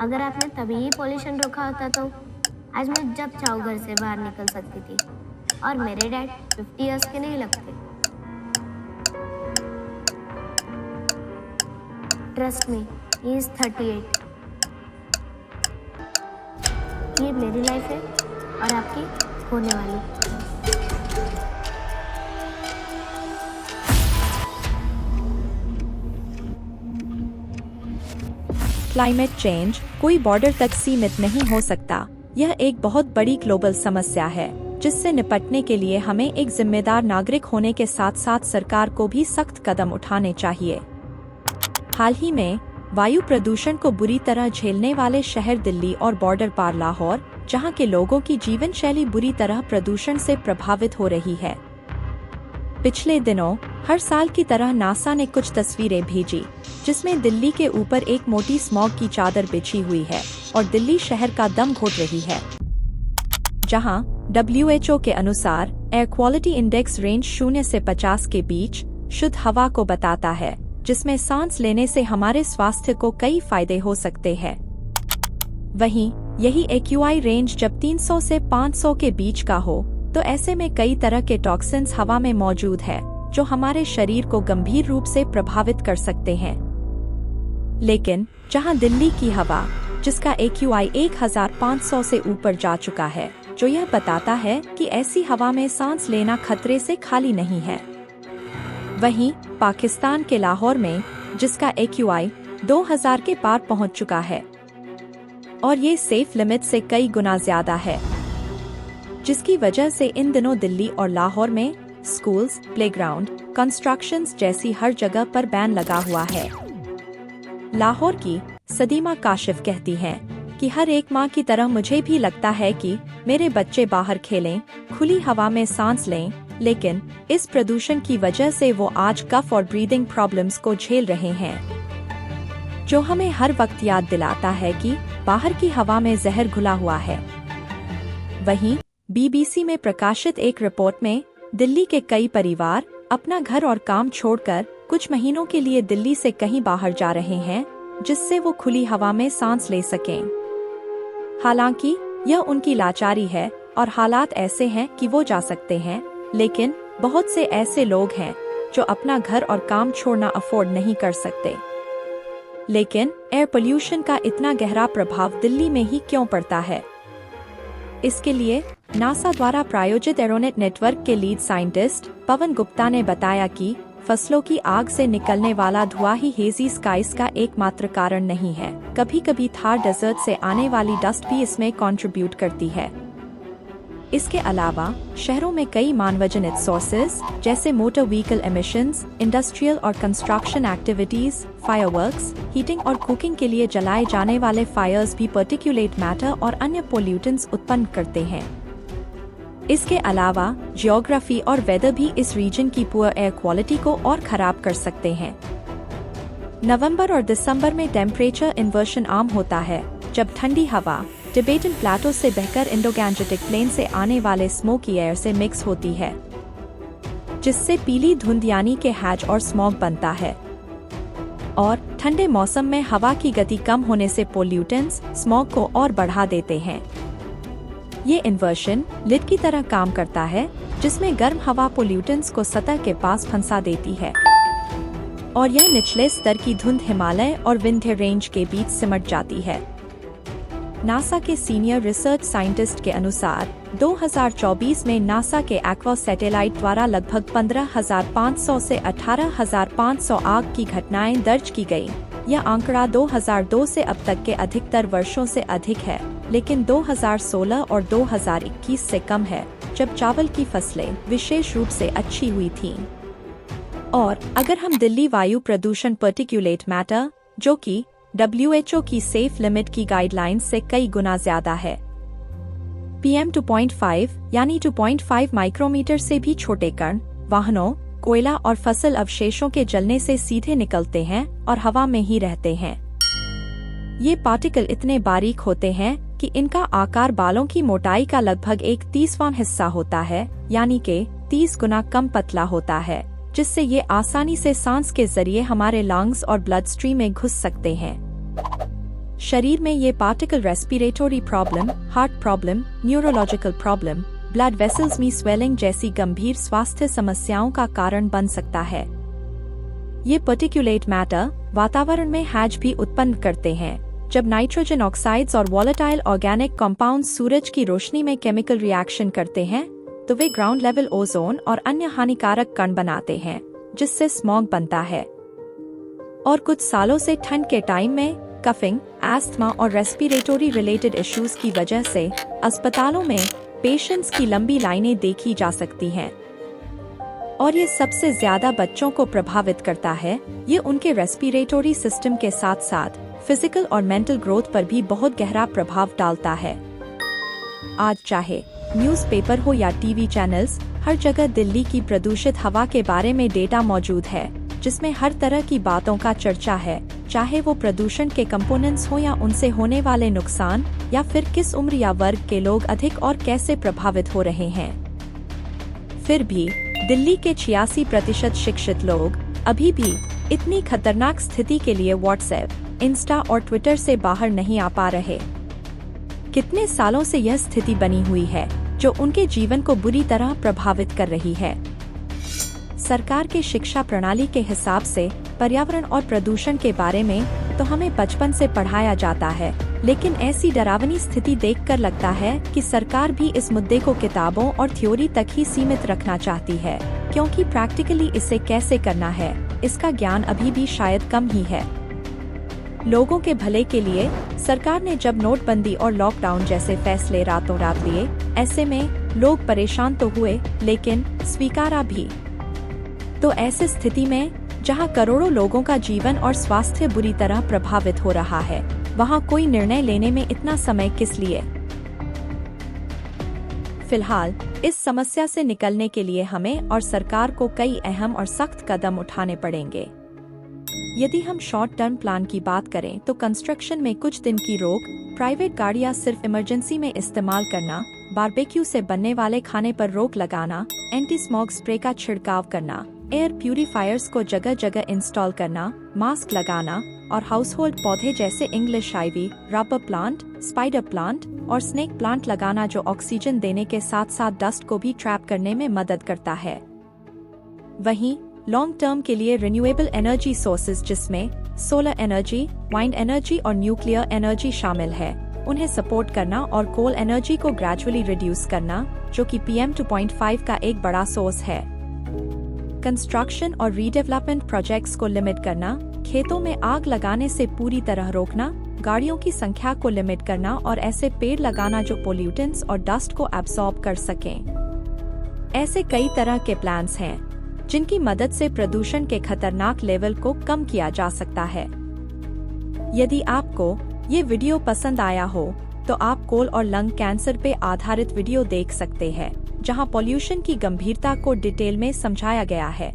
अगर आपने तभी ही पॉल्यूशन रोका होता तो आज मैं जब चाहूँ घर से बाहर निकल सकती थी और मेरे डैड 50 इयर्स के नहीं लगते। Trust me, he is 38। ये मेरी लाइफ है और आपकी होने वाली। क्लाइमेट चेंज कोई बॉर्डर तक सीमित नहीं हो सकता। यह एक बहुत बड़ी ग्लोबल समस्या है जिससे निपटने के लिए हमें एक जिम्मेदार नागरिक होने के साथ साथ सरकार को भी सख्त कदम उठाने चाहिए। हाल ही में वायु प्रदूषण को बुरी तरह झेलने वाले शहर दिल्ली और बॉर्डर पार लाहौर, जहां के लोगों की जीवन शैली बुरी तरह प्रदूषण से प्रभावित हो रही है। पिछले दिनों हर साल की तरह नासा ने कुछ तस्वीरें भेजी जिसमें दिल्ली के ऊपर एक मोटी स्मॉग की चादर बिछी हुई है और दिल्ली शहर का दम घोट रही है, जहां WHO के अनुसार एयर क्वालिटी इंडेक्स रेंज 0 से 50 के बीच शुद्ध हवा को बताता है, जिसमें सांस लेने से हमारे स्वास्थ्य को कई फायदे हो सकते हैं। वहीं यही AQI रेंज जब 300 से 500 के बीच का हो तो ऐसे में कई तरह के टॉक्सिन्स हवा में मौजूद है जो हमारे शरीर को गंभीर रूप से प्रभावित कर सकते हैं। लेकिन जहां दिल्ली की हवा, जिसका AQI 1500 से ऊपर जा चुका है, जो यह बताता है कि ऐसी हवा में सांस लेना खतरे से खाली नहीं है। वहीं पाकिस्तान के लाहौर में, जिसका AQI 2000 के पार पहुंच चुका है और ये सेफ लिमिट से कई गुना ज्यादा है, जिसकी वजह से इन दिनों दिल्ली और लाहौर में स्कूल्स, प्लेग्राउंड, कंस्ट्रक्शंस जैसी हर जगह पर बैन लगा हुआ है। लाहौर की सदीमा काशिफ कहती हैं कि हर एक माँ की तरह मुझे भी लगता है कि मेरे बच्चे बाहर खेलें, खुली हवा में सांस लें, लेकिन इस प्रदूषण की वजह से वो आज कफ और ब्रीदिंग प्रॉब्लम्स को झेल रहे हैं, जो हमें हर वक्त याद दिलाता है कि बाहर की हवा में जहर घुला हुआ है। वहीं BBC में प्रकाशित एक रिपोर्ट में दिल्ली के कई परिवार अपना घर और काम छोड़कर कुछ महीनों के लिए दिल्ली से कहीं बाहर जा रहे हैं, जिससे वो खुली हवा में सांस ले सकें। हालांकि यह उनकी लाचारी है और हालात ऐसे हैं कि वो जा सकते हैं, लेकिन बहुत से ऐसे लोग हैं जो अपना घर और काम छोड़ना अफोर्ड नहीं कर सकते। लेकिन एयर पोल्यूशन का इतना गहरा प्रभाव दिल्ली में ही क्यों पड़ता है? इसके लिए नासा द्वारा प्रायोजित एरोनेट नेटवर्क के लीड साइंटिस्ट पवन गुप्ता ने बताया कि फसलों की आग से निकलने वाला धुआं ही हेजी स्काइज का एकमात्र कारण नहीं है। कभी कभी थार डेजर्ट से आने वाली डस्ट भी इसमें कंट्रीब्यूट करती है। इसके अलावा शहरों में कई मानवजनित सोर्सेज जैसे मोटर व्हीकल एमिशंस, इंडस्ट्रियल और कंस्ट्रक्शन एक्टिविटीज, फायरवर्क्स, हीटिंग और कुकिंग के लिए जलाए जाने वाले फायर्स भी पार्टिकुलेट मैटर और अन्य पोल्यूटेंट्स उत्पन्न करते हैं। इसके अलावा जियोग्राफी और वेदर भी इस रीजन की पुअर एयर क्वालिटी को और खराब कर सकते हैं। नवंबर और दिसंबर में टेम्परेचर इन्वर्शन आम होता है, जब ठंडी हवा टिबेटन प्लेटो से बहकर इंडो-गैंजेटिक प्लेन से आने वाले स्मोकी एयर से मिक्स होती है, जिससे पीली धुंध यानी के हैज और स्मॉग बनता है। और ठंडे मौसम में हवा की गति कम होने से पोल्यूटेंट्स स्मॉग को और बढ़ा देते हैं। ये इन्वर्शन लिड की तरह काम करता है, जिसमें गर्म हवा पोल्यूटेंट्स को सतह के पास फंसा देती है और यह निचले स्तर की धुंध हिमालय और विंध्य रेंज के बीच सिमट जाती है। नासा के सीनियर रिसर्च साइंटिस्ट के अनुसार 2024 में नासा के एक्वा सैटेलाइट द्वारा लगभग 15,500 से 18,500 आग की घटनाएं दर्ज की गई। यह आंकड़ा 2002 से अब तक के अधिकतर वर्षों से अधिक है, लेकिन 2016 और 2021 से कम है, जब चावल की फसलें विशेष रूप से अच्छी हुई थीं। और अगर हम दिल्ली वायु प्रदूषण पार्टिकुलेट मैटर, जो कि WHO की सेफ लिमिट की गाइडलाइंस से कई गुना ज्यादा है, PM 2.5 यानी 2.5 माइक्रोमीटर से भी छोटे कण वाहनों, कोयला और फसल अवशेषों के जलने से सीधे निकलते हैं और हवा में ही रहते हैं। ये पार्टिकल इतने बारीक होते हैं कि इनका आकार बालों की मोटाई का लगभग 1/30वां हिस्सा होता है, यानी कि 30 गुना कम पतला होता है, जिससे ये आसानी से सांस के जरिए हमारे लंग्स और ब्लड स्ट्रीम में घुस सकते हैं। शरीर में ये particle respiratory problem, heart problem, neurological problem, blood vessels में स्वेलिंग जैसी गंभीर स्वास्थ्य समस्याओं का कारण बन सकता है। ये पर्टिकुलेट मैटर वातावरण में हैज भी उत्पन्न करते हैं। जब नाइट्रोजन ऑक्साइड्स और वॉलेटाइल ऑर्गेनिक कंपाउंड्स सूरज की रोशनी में केमिकल रिएक्शन करते हैं तो वे ग्राउंड लेवल ओजोन और अन्य हानिकारक कण बनाते हैं, जिससे स्मॉग बनता है। और कुछ सालों से ठंड के टाइम में कफिंग, एस्थमा और रेस्पिरेटरी रिलेटेड इश्यूज की वजह से अस्पतालों में पेशेंट्स की लंबी लाइनें देखी जा सकती हैं। और ये सबसे ज्यादा बच्चों को प्रभावित करता है। ये उनके रेस्पिरेटरी सिस्टम के साथ साथ फिजिकल और मेंटल ग्रोथ पर भी बहुत गहरा प्रभाव डालता है। आज चाहे न्यूज़पेपर हो या टीवी चैनल्स, हर जगह दिल्ली की प्रदूषित हवा के बारे में डेटा मौजूद है, जिसमें हर तरह की बातों का चर्चा है, चाहे वो प्रदूषण के कंपोनेंट्स हो या उनसे होने वाले नुकसान, या फिर किस उम्र या वर्ग के लोग अधिक और कैसे प्रभावित हो रहे हैं। फिर भी दिल्ली के 86% शिक्षित लोग अभी भी इतनी खतरनाक स्थिति के लिए व्हाट्सएप, इंस्टा और ट्विटर से बाहर नहीं आ पा रहे। कितने सालों से यह स्थिति बनी हुई है जो उनके जीवन को बुरी तरह प्रभावित कर रही है। सरकार के शिक्षा प्रणाली के हिसाब से पर्यावरण और प्रदूषण के बारे में तो हमें बचपन से पढ़ाया जाता है, लेकिन ऐसी डरावनी स्थिति देखकर लगता है कि सरकार भी इस मुद्दे को किताबों और थ्योरी तक ही सीमित रखना चाहती है, क्योंकि प्रैक्टिकली इसे कैसे करना है इसका ज्ञान अभी भी शायद कम ही है। लोगों के भले के लिए सरकार ने जब नोटबंदी और लॉकडाउन जैसे फैसले रातों रात लिए, ऐसे में लोग परेशान तो हुए लेकिन स्वीकारा भी। तो ऐसी स्थिति में जहां करोड़ों लोगों का जीवन और स्वास्थ्य बुरी तरह प्रभावित हो रहा है, वहां कोई निर्णय लेने में इतना समय किस लिए? फिलहाल इस समस्या से निकलने के लिए हमें और सरकार को कई अहम और सख्त कदम उठाने पड़ेंगे। यदि हम शॉर्ट टर्म प्लान की बात करें तो कंस्ट्रक्शन में कुछ दिन की रोक, प्राइवेट गाड़ियां सिर्फ इमरजेंसी में इस्तेमाल करना, बारबेक्यू से बनने वाले खाने पर रोक लगाना, एंटी स्मॉग स्प्रे का छिड़काव करना, एयर प्यूरिफायर्स को जगह जगह इंस्टॉल करना, मास्क लगाना और हाउसहोल्ड पौधे जैसे English ivy, rubber plant, spider plant और स्नेक प्लांट लगाना जो ऑक्सीजन देने के साथ साथ डस्ट को भी ट्रैप करने में मदद करता है। वहीं लॉन्ग टर्म के लिए रिन्यूएबल एनर्जी सोर्सेज जिसमें सोलर एनर्जी, वाइंड एनर्जी और न्यूक्लियर एनर्जी शामिल है, उन्हें सपोर्ट करना और कोल एनर्जी को ग्रेजुअली रिड्यूस करना, जो कि PM 2.5 का एक बड़ा सोर्स है। कंस्ट्रक्शन और रीडेवलपमेंट प्रोजेक्ट्स को लिमिट करना, खेतों में आग लगाने से पूरी तरह रोकना, गाड़ियों की संख्या को लिमिट करना और ऐसे पेड़ लगाना जो पोल्यूटेंट्स और डस्ट को एब्सॉर्ब कर सकें। ऐसे कई तरह के प्लान्स हैं जिनकी मदद से प्रदूषण के खतरनाक लेवल को कम किया जा सकता है। यदि आपको ये वीडियो पसंद आया हो तो आप कोल और लंग कैंसर पे आधारित वीडियो देख सकते हैं, जहां पॉल्यूशन की गंभीरता को डिटेल में समझाया गया है।